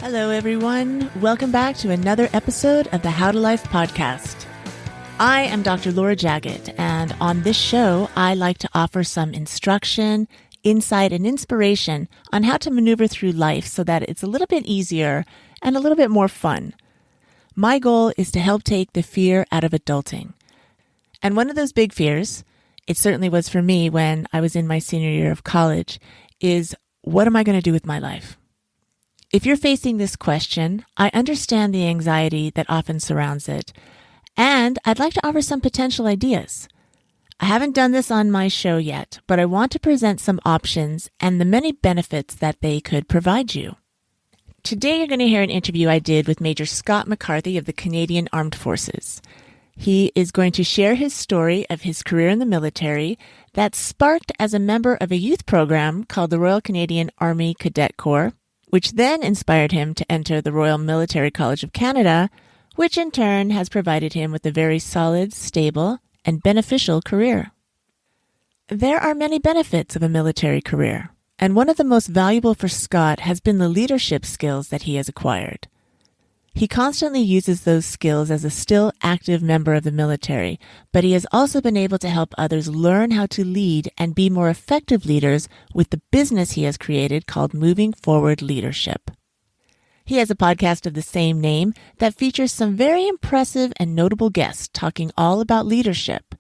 Hello, everyone. Welcome back to another episode of the How to Life podcast. I am Dr. Laura Jaggett, and on this show, I like to offer some instruction, insight, and inspiration on how to maneuver through life so that it's a little bit easier and a little bit more fun. My goal is to help take the fear out of adulting. And one of those big fears, it certainly was for me when I was in my senior year of college, is what am I going to do with my life? If you're facing this question, I understand the anxiety that often surrounds it, and I'd like to offer some potential ideas. I haven't done this on my show yet, but I want to present some options and the many benefits that they could provide you. Today you're going to hear an interview I did with Major Scott McCarthy of the Canadian Armed Forces. He is going to share his story of his career in the military that sparked as a member of a youth program called the Royal Canadian Army Cadet Corps, which then inspired him to enter the Royal Military College of Canada, which in turn has provided him with a very solid, stable, and beneficial career. There are many benefits of a military career, and one of the most valuable for Scott has been the leadership skills that he has acquired. He constantly uses those skills as a still active member of the military, but he has also been able to help others learn how to lead and be more effective leaders with the business he has created called Moving Forward Leadership. He has a podcast of the same name that features some very impressive and notable guests talking all about leadership.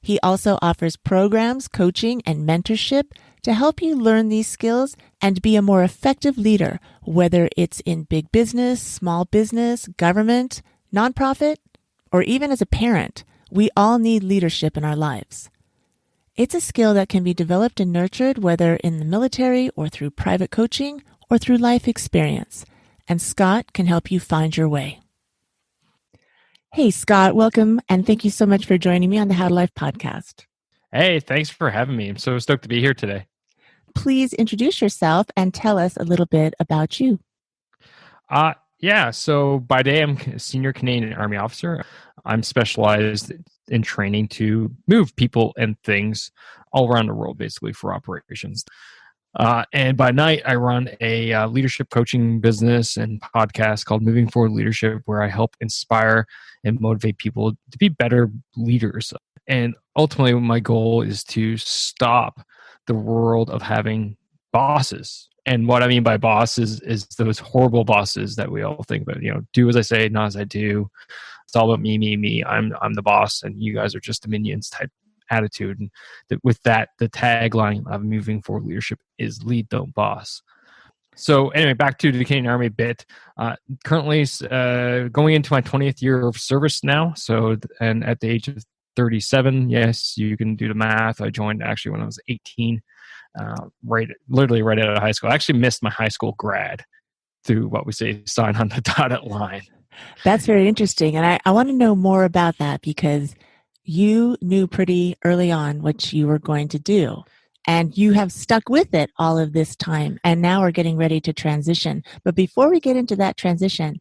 He also offers programs, coaching, and mentorship to help you learn these skills and be a more effective leader, whether it's in big business, small business, government, nonprofit, or even as a parent. We all need leadership in our lives. It's a skill that can be developed and nurtured, whether in the military or through private coaching or through life experience. And Scott can help you find your way. Hey, Scott, welcome, and thank you so much for joining me on the How to Life podcast. Hey, thanks for having me. I'm so stoked to be here today. Please introduce yourself and tell us a little bit about you. So by day, I'm a senior Canadian Army officer. I'm specialized in training to move people and things all around the world, basically, for operations. And by night, I run a leadership coaching business and podcast called Moving Forward Leadership, where I help inspire and motivate people to be better leaders. And ultimately, my goal is to stop the world of having bosses. And what I mean by bosses is those horrible bosses that we all think about. Do as I say, not as I do. It's all about me, me, me. I'm the boss, and you guys are just the minions type attitude. And with that, the tagline of Moving Forward Leadership is lead, don't boss. So anyway, back to the Canadian Army bit. Currently going into my 20th year of service now. And at the age of 37, yes, you can do the math. I joined actually when I was 18, literally right out of high school. I actually missed my high school grad through what we say sign on the dotted line. That's very interesting. And I want to know more about that because you knew pretty early on what you were going to do. And you have stuck with it all of this time and now are getting ready to transition. But before we get into that transition,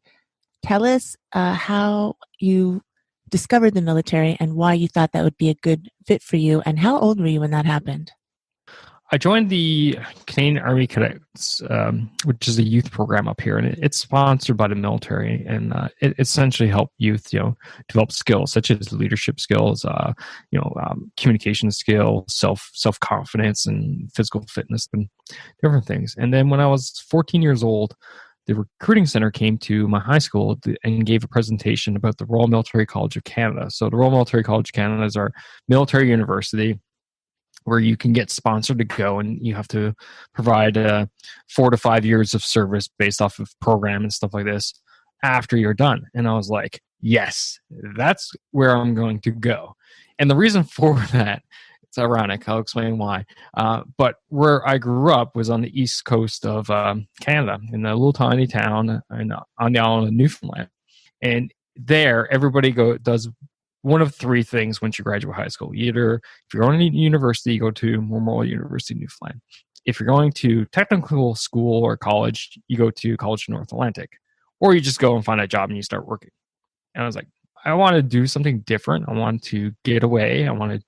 tell us how you discovered the military and why you thought that would be a good fit for you. And how old were you when that happened? I joined the Canadian Army Cadets, which is a youth program up here, and it's sponsored by the military, and it essentially helps youth, develop skills such as leadership skills, communication skills, self confidence, and physical fitness, and different things. And then when I was 14 years old, the recruiting center came to my high school and gave a presentation about the Royal Military College of Canada. So the Royal Military College of Canada is our military university where you can get sponsored to go, and you have to provide 4 to 5 years of service based off of program and stuff like this after you're done. And I was like, yes, that's where I'm going to go. And the reason for that, it's ironic, I'll explain why. But where I grew up was on the east coast of Canada, in a little tiny town on the island of Newfoundland. And there, everybody does one of three things once you graduate high school. Either if you're going to university, you go to Memorial University, Newfoundland. If you're going to technical school or college, you go to College of North Atlantic. Or you just go and find a job and you start working. And I was like, I want to do something different. I want to get away. I want to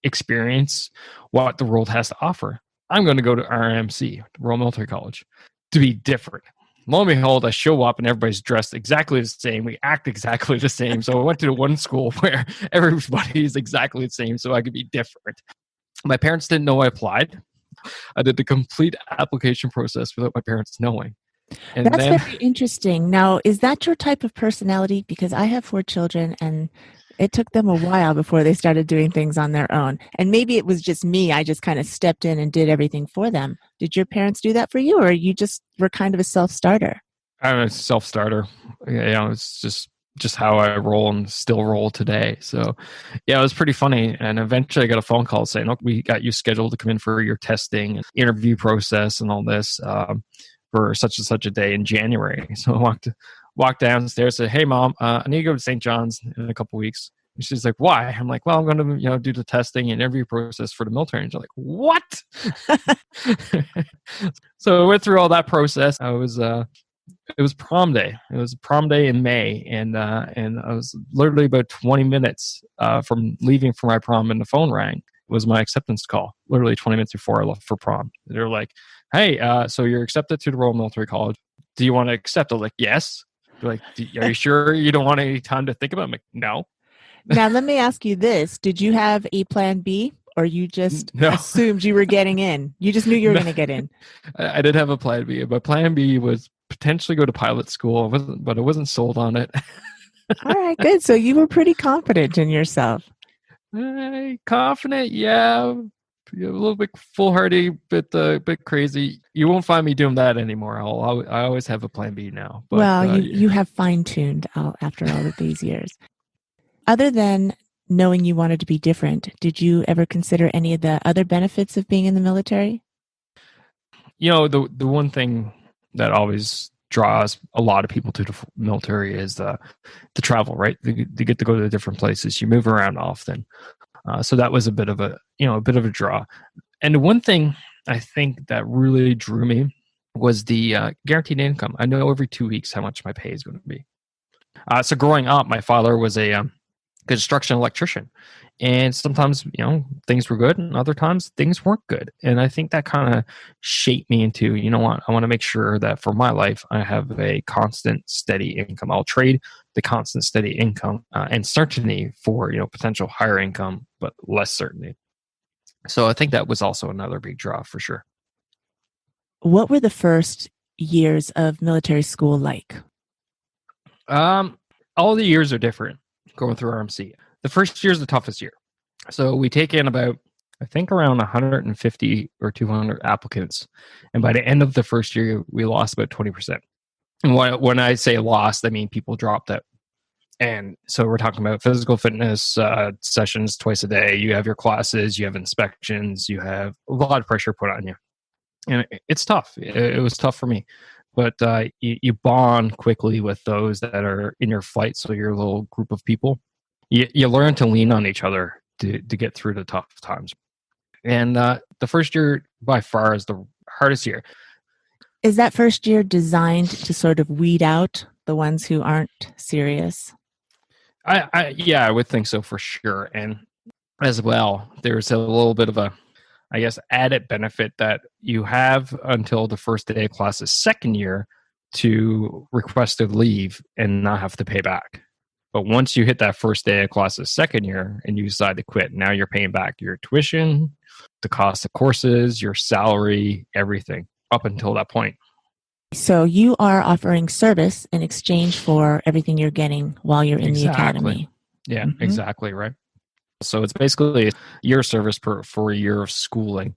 experience what the world has to offer. I'm going to go to RMC, Royal Military College, to be different. Lo and behold, I show up and everybody's dressed exactly the same. We act exactly the same. So I went to one school where everybody is exactly the same so I could be different. My parents didn't know I applied. I did the complete application process without my parents knowing. And That's very interesting. Now, is that your type of personality? Because I have 4 children and it took them a while before they started doing things on their own. And maybe it was just me. I just kind of stepped in and did everything for them. Did your parents do that for you, or you just were kind of a self-starter? I'm a self-starter. It's just how I roll and still roll today. So yeah, it was pretty funny. And eventually I got a phone call saying, "Oh, we got you scheduled to come in for your testing and interview process and all this for such and such a day in January." So I walked downstairs, said, "Hey mom, I need to go to St. John's in a couple weeks." And she's like, "Why?" I'm like, "Well, I'm going to, do the testing and interview process for the military." And she's like, "What?" So I went through all that process. It was prom day. It was prom day in May, and I was literally about 20 minutes from leaving for my prom, and the phone rang. It was my acceptance call. Literally 20 minutes before I left for prom. They were like, "Hey, so you're accepted to the Royal Military College. Do you want to accept?" I'm like, "Yes." They're like, "Are you sure you don't want any time to think about it?" I'm like, "No." Now, let me ask you this. Did you have a plan B, or you just No. assumed you were getting in? You just knew you were going to get in. I did have a plan B, but plan B was potentially go to pilot school, but I wasn't sold on it. All right, good. So you were pretty confident in yourself. Confident, yeah. A little bit foolhardy, bit crazy. You won't find me doing that anymore. I always have a plan B now. But, Well, you have fine-tuned after all of these years. Other than knowing you wanted to be different, did you ever consider any of the other benefits of being in the military? The one thing that always draws a lot of people to the military is the travel, right? They get to go to different places. You move around often. So that was a bit of a draw. And the one thing I think that really drew me was the guaranteed income. I know every 2 weeks how much my pay is going to be. So growing up, my father was a construction electrician, and sometimes things were good, and other times things weren't good. And I think that kind of shaped me into, what, I want to make sure that for my life I have a constant, steady income. I'll trade the constant, steady income and certainty for potential higher income, but less certainty. So I think that was also another big draw for sure. What were the first years of military school like? All the years are different going through RMC. The first year is the toughest year. So we take in about, I think, around 150 or 200 applicants. And by the end of the first year, we lost about 20%. And when I say lost, I mean people dropped out. And so we're talking about physical fitness sessions twice a day. You have your classes, you have inspections, you have a lot of pressure put on you. And it's tough. It was tough for me. But you bond quickly with those that are in your fight. So your little group of people, you learn to lean on each other to get through the tough times. And the first year by far is the hardest year. Is that first year designed to sort of weed out the ones who aren't serious? I would think so for sure. And as well, there's a little bit of a, I guess, added benefit that you have until the first day of classes second year to request a leave and not have to pay back. But once you hit that first day of classes second year and you decide to quit, now you're paying back your tuition, the cost of courses, your salary, everything up until that point. So you are offering service in exchange for everything you're getting while you're in the academy. Yeah, exactly, right. So it's basically a year of service for a year of schooling.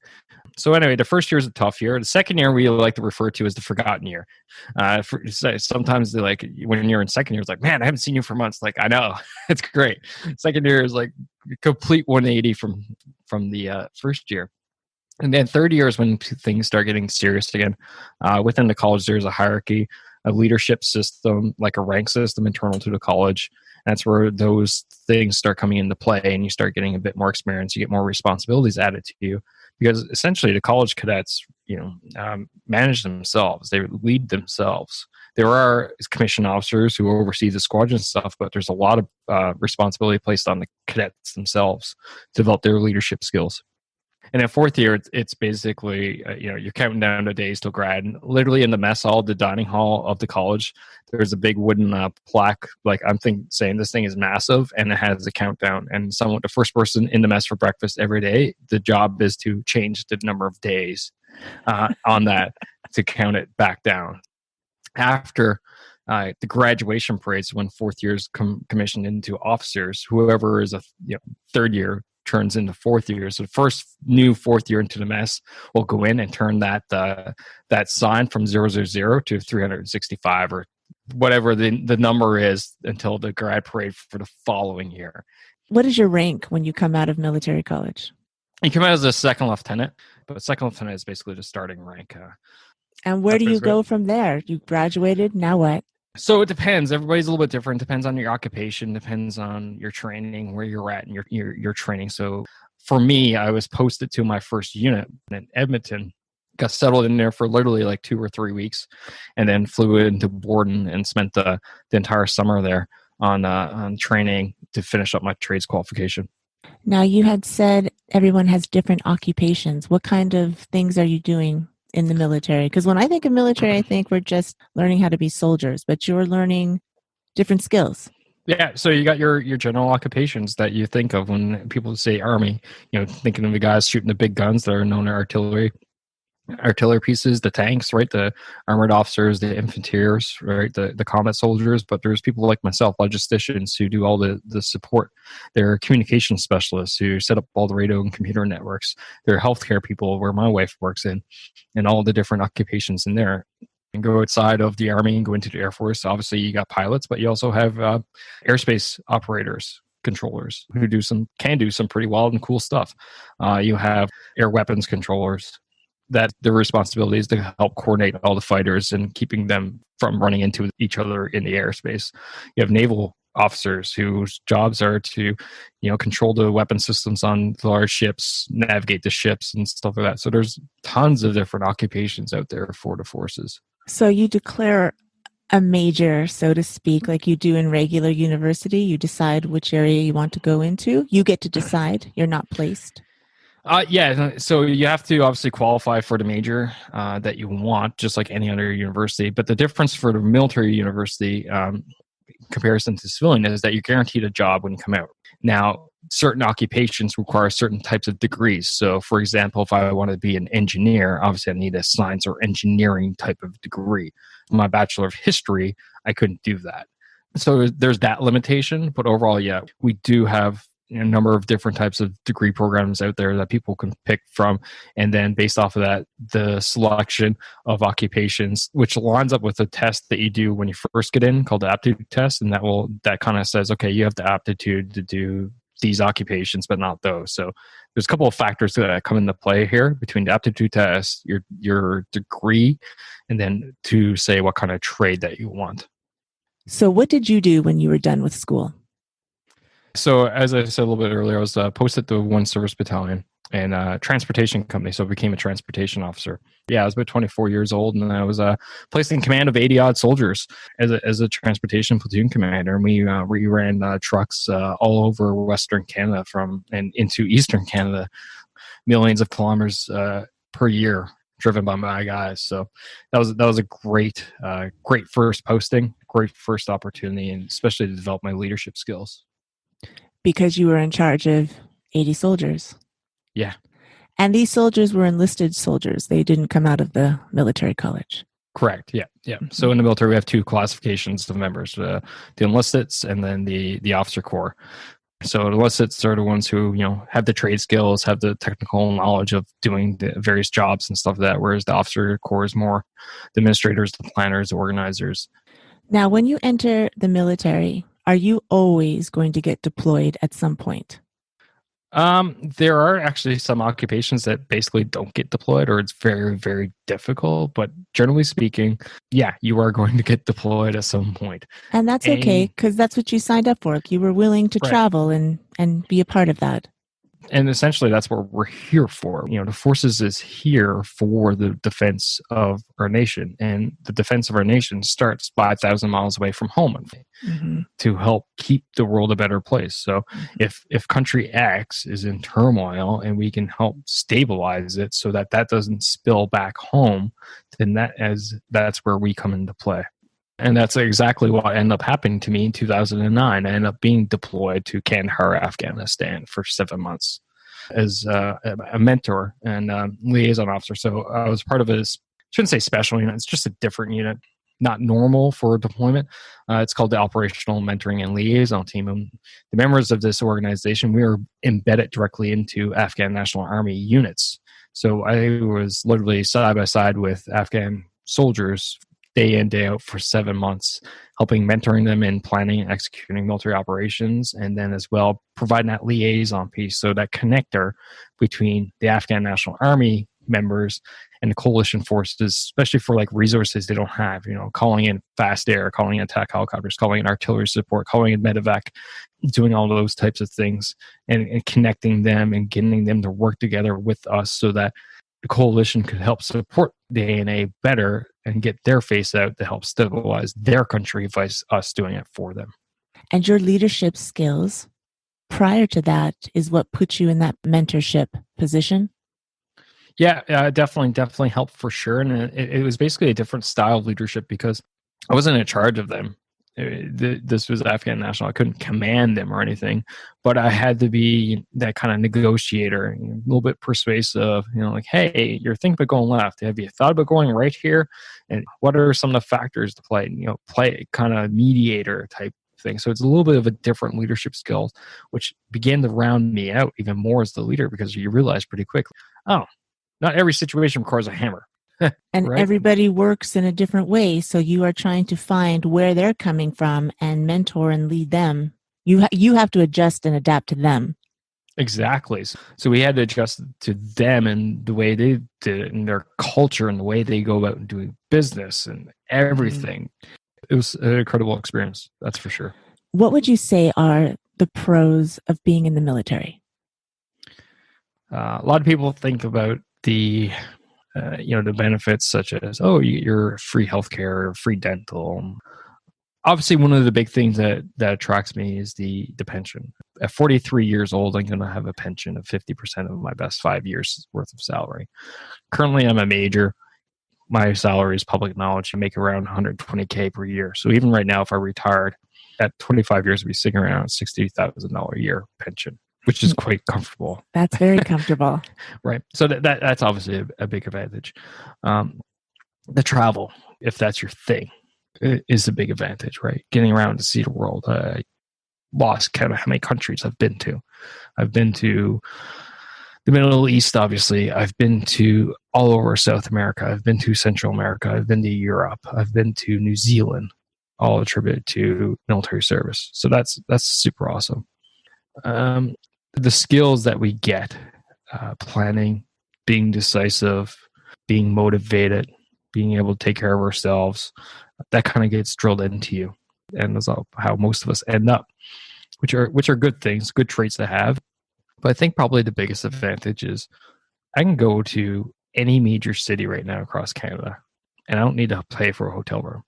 So anyway, the first year is a tough year. The second year we like to refer to as the forgotten year. Sometimes they like when you're in second year, it's like, man, I haven't seen you for months. Like, I know, it's great. Second year is like complete 180 from the first year. And then third year is when things start getting serious again. Within the college, there's a hierarchy, a leadership system, like a rank system internal to the college. That's where those things start coming into play, and you start getting a bit more experience. You get more responsibilities added to you, because essentially the college cadets, manage themselves. They lead themselves. There are commissioned officers who oversee the squadron stuff, but there's a lot of responsibility placed on the cadets themselves to develop their leadership skills. And in fourth year, it's basically, you're counting down the days till grad. And literally in the mess hall, the dining hall of the college, there's a big wooden plaque. Like saying this thing is massive, and it has a countdown. And the first person in the mess for breakfast every day, the job is to change the number of days on that to count it back down. After the graduation parades, when fourth years commissioned into officers, whoever is a third year turns into fourth year. So the first new fourth year into the mess will go in and turn that sign from 000 to 365 or whatever the number is until the grad parade for the following year. What is your rank when you come out of military college? You come out as a second lieutenant, but second lieutenant is basically the starting rank. And where do you go from there? You graduated, now what? So it depends. Everybody's a little bit different. Depends on your occupation, depends on your training, where you're at in your training. So for me, I was posted to my first unit in Edmonton, got settled in there for literally like 2 or 3 weeks, and then flew into Borden and spent the entire summer there on training to finish up my trades qualification. Now, you had said everyone has different occupations. What kind of things are you doing in the military? Because when I think of military, I think we're just learning how to be soldiers, but you're learning different skills. Yeah, so you got your general occupations that you think of when people say army, thinking of the guys shooting the big guns that are known as artillery pieces, the tanks, right? The armored officers, the infanteers, right? The combat soldiers. But there's people like myself, logisticians, who do all the support. There are communication specialists who set up all the radio and computer networks. There are healthcare people, where my wife works in, and all the different occupations in there. And go outside of the Army and go into the Air Force. Obviously, you got pilots, but you also have airspace operators, controllers, who can do some pretty wild and cool stuff. You have air weapons controllers, that their responsibility is to help coordinate all the fighters and keeping them from running into each other in the airspace. You have naval officers whose jobs are to, control the weapon systems on the large ships, navigate the ships and stuff like that. So there's tons of different occupations out there for the forces. So you declare a major, so to speak, like you do in regular university. You decide which area you want to go into. You get to decide. You're not placed. Yeah, so you have to obviously qualify for the major that you want, just like any other university. But the difference for the military university in comparison to civilian is that you're guaranteed a job when you come out. Now, certain occupations require certain types of degrees. So, for example, if I wanted to be an engineer, obviously I need a science or engineering type of degree. My Bachelor of History, I couldn't do that. So there's that limitation. But overall, yeah, we do have a number of different types of degree programs out there that people can pick from, and then based off of that, the selection of occupations, which lines up with a test that you do when you first get in, called the aptitude test, and that kind of says, okay, you have the aptitude to do these occupations but not those. So there's a couple of factors that come into play here between the aptitude test, your degree, and then to say what kind of trade that you want. So what did you do when you were done with school? So as I said a little bit earlier, I was posted to one service battalion and a transportation company. So I became a transportation officer. Yeah, I was about 24 years old, and I was placed in command of 80-odd soldiers as a transportation platoon commander. And we ran trucks all over Western Canada and into Eastern Canada, millions of kilometers per year, driven by my guys. So that was a great first posting, great first opportunity, and especially to develop my leadership skills. Because you were in charge of 80 soldiers. Yeah. And these soldiers were enlisted soldiers. They didn't come out of the military college. Correct. Yeah. Yeah. So in the military, we have two classifications of members, the enlisteds and then the officer corps. So the enlisteds are the ones who, have the trade skills, have the technical knowledge of doing the various jobs and stuff like that, whereas the officer corps is more the administrators, the planners, the organizers. Now, when you enter the military, are you always going to get deployed at some point? There are actually some occupations that basically don't get deployed, or it's very, very difficult. But generally speaking, yeah, you are going to get deployed at some point. And that's okay, because that's what you signed up for. You were willing to travel and be a part of that. And essentially, that's what we're here for. The forces is here for the defense of our nation. And the defense of our nation starts 5,000 miles away from home to help keep the world a better place. So if country X is in turmoil and we can help stabilize it so that doesn't spill back home, then that's where we come into play. And that's exactly what ended up happening to me in 2009. I ended up being deployed to Kandahar, Afghanistan for 7 months as a mentor and liaison officer. So I was part of shouldn't say special unit, it's just a different unit, not normal for deployment. It's called the Operational Mentoring and Liaison Team. And the members of this organization, we were embedded directly into Afghan National Army units. So I was literally side by side with Afghan soldiers day in, day out for 7 months, helping mentoring them in planning and executing military operations, and then as well providing that liaison piece, so that connector between the Afghan National Army members and the coalition forces, especially for like resources they don't have, calling in fast air, calling in attack helicopters, calling in artillery support, calling in medevac, doing all those types of things, and connecting them and getting them to work together with us so that the coalition could help support the ANA better and get their face out to help stabilize their country by us doing it for them. And your leadership skills prior to that is what put you in that mentorship position? Yeah, definitely helped for sure. And it was basically a different style of leadership because I wasn't in charge of them. This was Afghan National. I couldn't command them or anything, but I had to be that kind of negotiator, a little bit persuasive, like, hey, you're thinking about going left. Have you thought about going right here? And what are some of the factors to play? Play kind of mediator type thing. So it's a little bit of a different leadership skill, which began to round me out even more as the leader because you realize pretty quickly, oh, not every situation requires a hammer. And right? Everybody works in a different way. So you are trying to find where they're coming from and mentor and lead them. You have to adjust and adapt to them. Exactly. So we had to adjust to them and the way they did it and their culture and the way they go about doing business and everything. It was an incredible experience. That's for sure. What would you say are the pros of being in the military? A lot of people think about the benefits such as, you're free healthcare, free dental. Obviously, one of the big things that attracts me is the pension. At 43 years old, I'm going to have a pension of 50% of my best 5 years worth of salary. Currently, I'm a major. My salary is public knowledge. You make around $120K per year. So even right now, if I retired at 25 years, I'd be sitting around $60,000 a year pension, which is quite comfortable. That's very comfortable. Right. So that's obviously a big advantage. The travel, if that's your thing, is a big advantage, right? Getting around to see the world. I lost count of how many countries I've been to. I've been to the Middle East, obviously. I've been to all over South America. I've been to Central America. I've been to Europe. I've been to New Zealand, all attributed to military service. So that's super awesome. The skills that we get, planning, being decisive, being motivated, being able to take care of ourselves, that kind of gets drilled into you. And that's how most of us end up, which are good things, good traits to have. But I think probably the biggest advantage is I can go to any major city right now across Canada, and I don't need to pay for a hotel room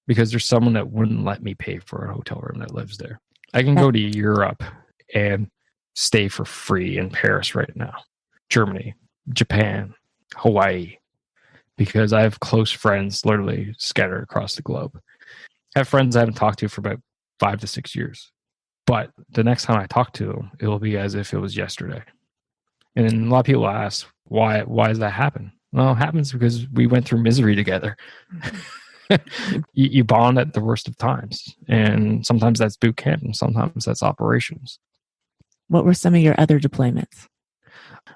because there's someone that wouldn't let me pay for a hotel room that lives there. I can go to Europe and stay for free in Paris right now, Germany, Japan, Hawaii, because I have close friends literally scattered across the globe. I have friends I haven't talked to for about 5 to 6 years. But the next time I talk to them, it'll be as if it was yesterday. And a lot of people ask, why does that happen? Well, it happens because we went through misery together. You bond at the worst of times. And sometimes that's boot camp and sometimes that's operations. What were some of your other deployments?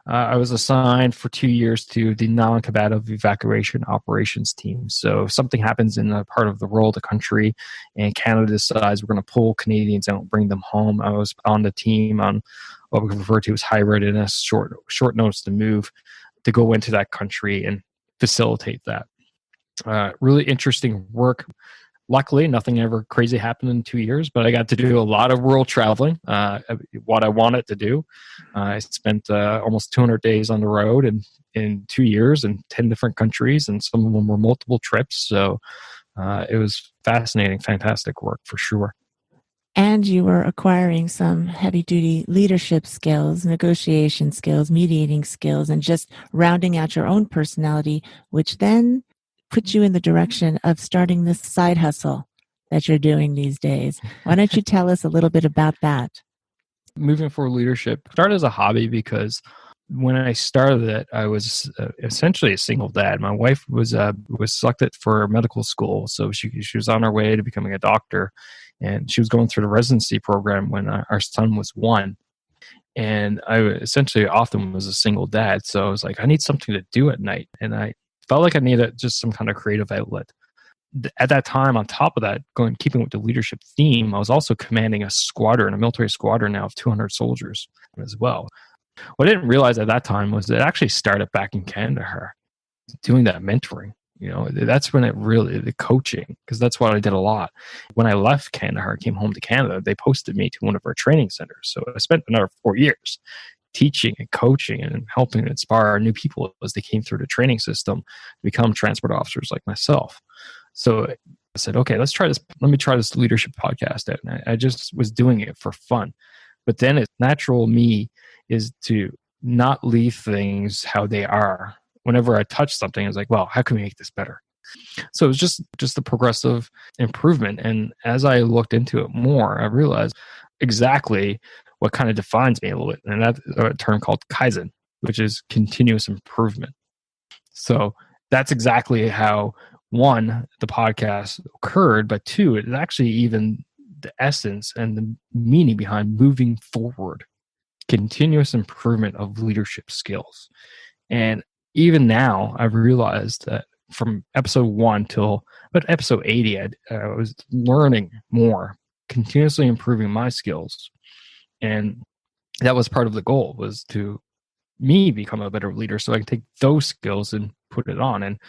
I was assigned for 2 years to the non-combative evacuation operations team. So if something happens in a part of the world, a country, and Canada decides we're going to pull Canadians out and bring them home, I was on the team on what we refer to as high readiness, short notice to move, to go into that country and facilitate that. Really interesting work. Luckily, nothing ever crazy happened in 2 years, but I got to do a lot of world traveling, what I wanted to do. I spent almost 200 days on the road in 2 years in 10 different countries, and some of them were multiple trips. So it was fascinating, fantastic work for sure. And you were acquiring some heavy duty leadership skills, negotiation skills, mediating skills, and just rounding out your own personality, which then put you in the direction of starting this side hustle that you're doing these days. Why don't you tell us a little bit about that? Moving forward leadership started as a hobby because when I started it, I was essentially a single dad. My wife was selected for medical school, so she was on her way to becoming a doctor, and she was going through the residency program when our son was 1. And I essentially often was a single dad, so I was like, I need something to do at night, and I felt like I needed just some kind of creative outlet. At that time, on top of that, keeping with the leadership theme, I was also commanding a squadron, a military squadron now of 200 soldiers as well. What I didn't realize at that time was it actually started back in Kandahar, doing that mentoring. That's when the coaching, because that's what I did a lot. When I left Kandahar, came home to Canada, they posted me to one of our training centers. So I spent another 4 years teaching and coaching and helping inspire new people as they came through the training system to become transport officers like myself. So I said, okay, let's try this. Let me try this leadership podcast out. And I just was doing it for fun. But then it's natural me is to not leave things how they are. Whenever I touch something, I was like, well, how can we make this better? So it was just a progressive improvement. And as I looked into it more, I realized exactly what kind of defines me a little bit. And that's a term called Kaizen, which is continuous improvement. So that's exactly how, 1, the podcast occurred, but 2, it's actually even the essence and the meaning behind moving forward, continuous improvement of leadership skills. And even now, I've realized that from episode 1 till about episode 80, I was learning more, continuously improving my skills. And that was part of the goal, was to me become a better leader so I can take those skills and put it on. And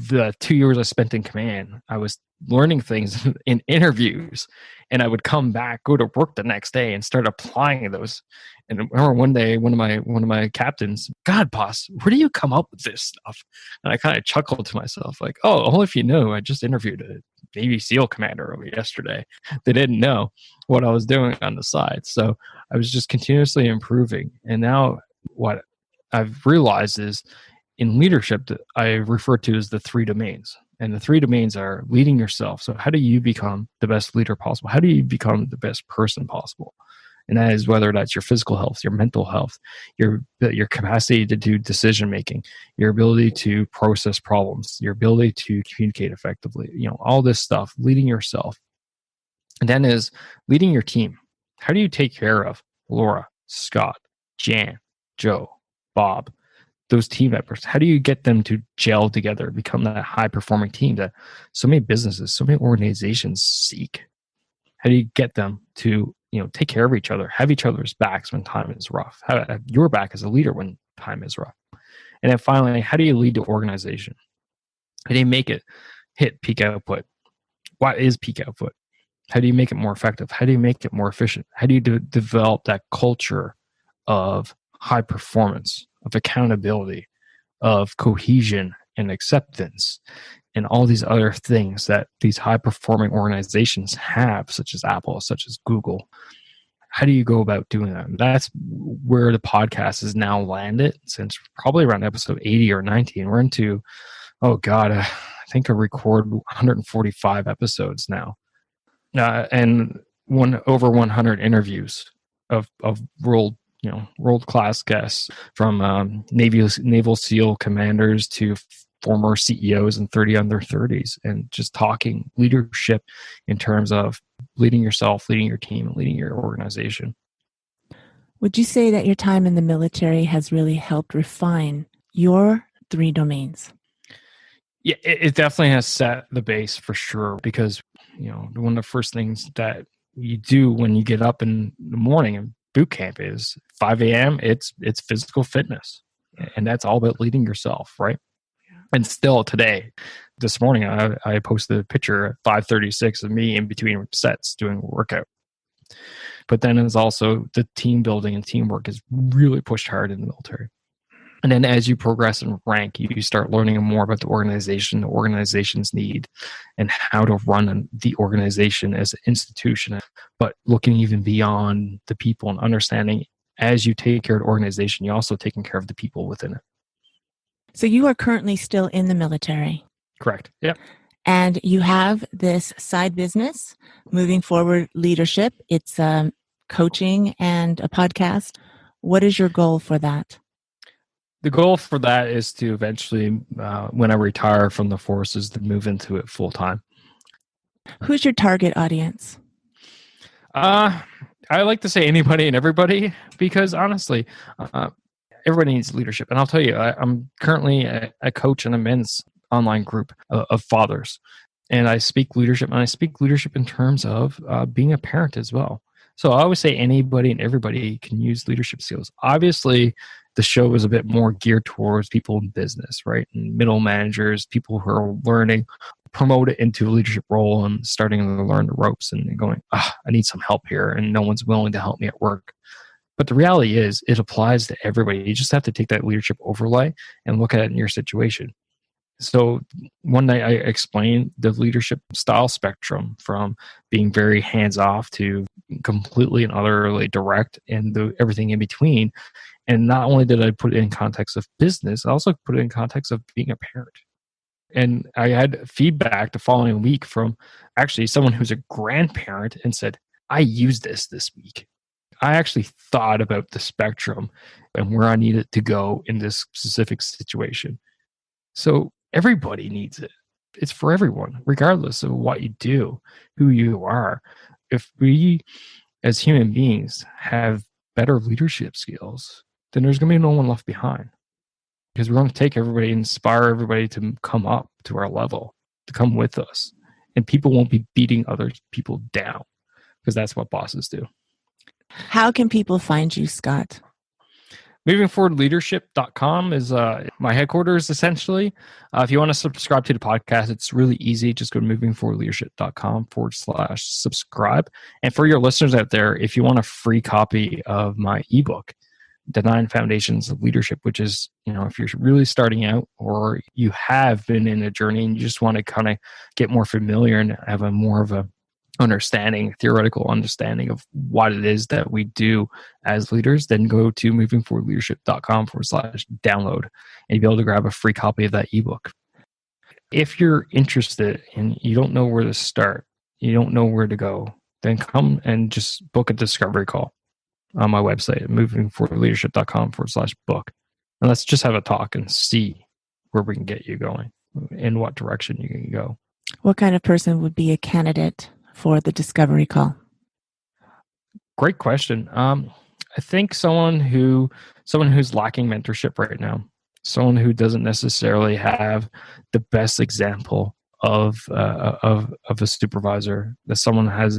the 2 years I spent in command, I was learning things in interviews, and I would come back, go to work the next day, and start applying those. And I remember one day, one of my captains, God, boss, where do you come up with this stuff? And I kind of chuckled to myself, like, oh, only if you knew, I just interviewed a Navy SEAL commander over yesterday. They didn't know what I was doing on the side. So I was just continuously improving. And now what I've realized is, in leadership, that I refer to as the 3 domains. And the 3 domains are leading yourself. So how do you become the best leader possible? How do you become the best person possible? And that is whether that's your physical health, your mental health, your capacity to do decision making, your ability to process problems, your ability to communicate effectively, all this stuff, leading yourself. And then is leading your team. How do you take care of Laura, Scott, Jan, Joe, Bob, those team members? How do you get them to gel together, become that high performing team that so many businesses, so many organizations seek? How do you get them to take care of each other, have each other's backs when time is rough, have your back as a leader when time is rough? And then finally, how do you lead the organization? How do you make it hit peak output? What is peak output? How do you make it more effective? How do you make it more efficient? How do you develop that culture of high performance, of accountability, of cohesion and acceptance, and all these other things that these high performing organizations have, such as Apple, such as Google? How do you go about doing that? And that's where the podcast has now landed since probably around episode 80 or 90. And we're into, oh God, I think I record 145 episodes now. And over 100 interviews of world class guests, from naval SEAL commanders to former CEOs and 30 under 30s, and just talking leadership in terms of leading yourself, leading your team, and leading your organization. Would you say that your time in the military has really helped refine your 3 domains? Yeah, it definitely has set the base for sure, because one of the first things that you do when you get up in the morning in boot camp is 5 a.m. It's physical fitness, and that's all about leading yourself, right? And still today, this morning I posted a picture at 5:36 of me in between sets doing a workout. But then it's also the team building and teamwork is really pushed hard in the military. And then as you progress in rank, you start learning more about the organization's need, and how to run the organization as an institution, but looking even beyond the people and understanding as you take care of the organization, you're also taking care of the people within it. So you are currently still in the military. Correct. Yeah. And you have this side business, Moving Forward Leadership. It's coaching and a podcast. What is your goal for that? The goal for that is to eventually, when I retire from the forces, to move into it full time. Who's your target audience? I like to say anybody and everybody, because honestly, everybody needs leadership. And I'll tell you, I'm currently a coach in a men's online group of fathers. And I speak leadership, and I speak leadership in terms of being a parent as well. So I always say anybody and everybody can use leadership skills. Obviously, the show is a bit more geared towards people in business, right? And middle managers, people who are learning, promote it into a leadership role and starting to learn the ropes and going, I need some help here, and no one's willing to help me at work. But the reality is it applies to everybody. You just have to take that leadership overlay and look at it in your situation. So one night I explained the leadership style spectrum from being very hands-off to completely and utterly direct, and everything in between. And not only did I put it in context of business, I also put it in context of being a parent. And I had feedback the following week from actually someone who's a grandparent and said, I used this week. I actually thought about the spectrum and where I needed to go in this specific situation. So everybody needs it. It's for everyone, regardless of what you do, who you are. If we, as human beings, have better leadership skills, then there's going to be no one left behind. Because we're going to take everybody, inspire everybody to come up to our level, to come with us. And people won't be beating other people down, because that's what bosses do. How can people find you, Scott? Movingforwardleadership.com is my headquarters, essentially. If you want to subscribe to the podcast, it's really easy. Just go to movingforwardleadership.com/subscribe. And for your listeners out there, if you want a free copy of my ebook, The 9 Foundations of Leadership, which is, if you're really starting out or you have been in a journey and you just want to kind of get more familiar and have more of a theoretical understanding of what it is that we do as leaders, then go to movingforwardleadership.com/download, and you'll be able to grab a free copy of that ebook. If you're interested and you don't know where to start, you don't know where to go, then come and just book a discovery call on my website at movingforwardleadership.com/book. And let's just have a talk and see where we can get you going, in what direction you can go. What kind of person would be a candidate for the discovery call? Great question. I think someone who's lacking mentorship right now, someone who doesn't necessarily have the best example of a supervisor, that someone has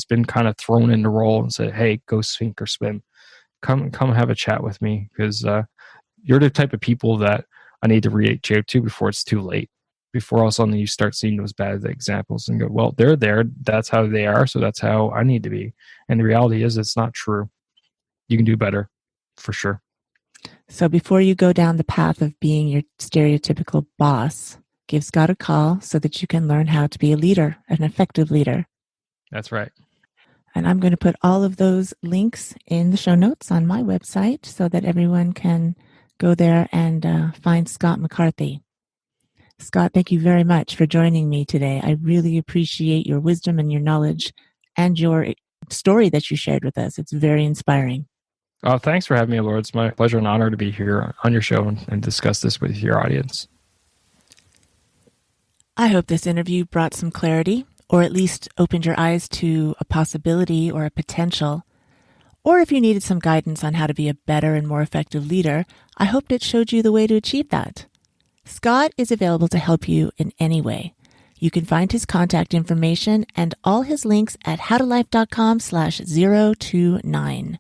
been kind of thrown in the role and said, "Hey, go sink or swim. Come have a chat with me, because you're the type of people that I need to reach out to before it's too late." Before all of a sudden you start seeing those bad examples and go, well, they're there. That's how they are. So that's how I need to be. And the reality is it's not true. You can do better, for sure. So before you go down the path of being your stereotypical boss, give Scott a call so that you can learn how to be a leader, an effective leader. That's right. And I'm going to put all of those links in the show notes on my website so that everyone can go there and find Scott McCarthy. Scott, thank you very much for joining me today. I really appreciate your wisdom and your knowledge and your story that you shared with us. It's very inspiring. Oh, thanks for having me, Laura. It's my pleasure and honor to be here on your show and discuss this with your audience. I hope this interview brought some clarity, or at least opened your eyes to a possibility or a potential. Or if you needed some guidance on how to be a better and more effective leader, I hoped it showed you the way to achieve that. Scott is available to help you in any way. You can find his contact information and all his links at howtolife.com/029.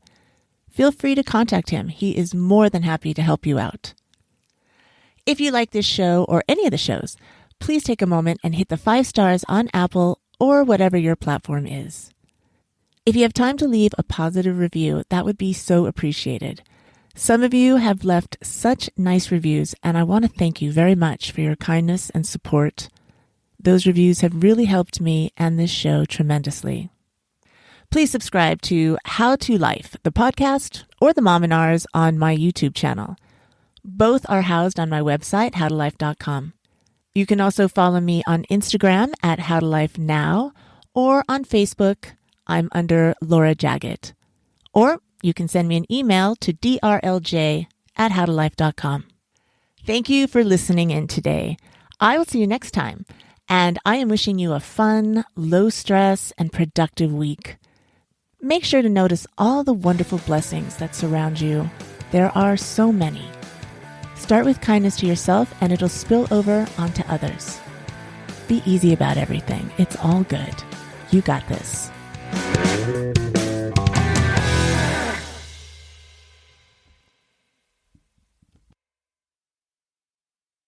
Feel free to contact him. He is more than happy to help you out. If you like this show or any of the shows, please take a moment and hit the 5 stars on Apple or whatever your platform is. If you have time to leave a positive review, that would be so appreciated. Some of you have left such nice reviews, and I want to thank you very much for your kindness and support. Those reviews have really helped me and this show tremendously. Please subscribe to How to Life, the podcast, or the Mom and Ours on my YouTube channel. Both are housed on my website, howtolife.com. You can also follow me on Instagram at howtolifenow, or on Facebook, I'm under Laura Jaggett. Or you can send me an email to drlj@howtolife.com. Thank you for listening in today. I will see you next time, and I am wishing you a fun, low-stress, and productive week. Make sure to notice all the wonderful blessings that surround you. There are so many. Start with kindness to yourself, and it'll spill over onto others. Be easy about everything. It's all good. You got this.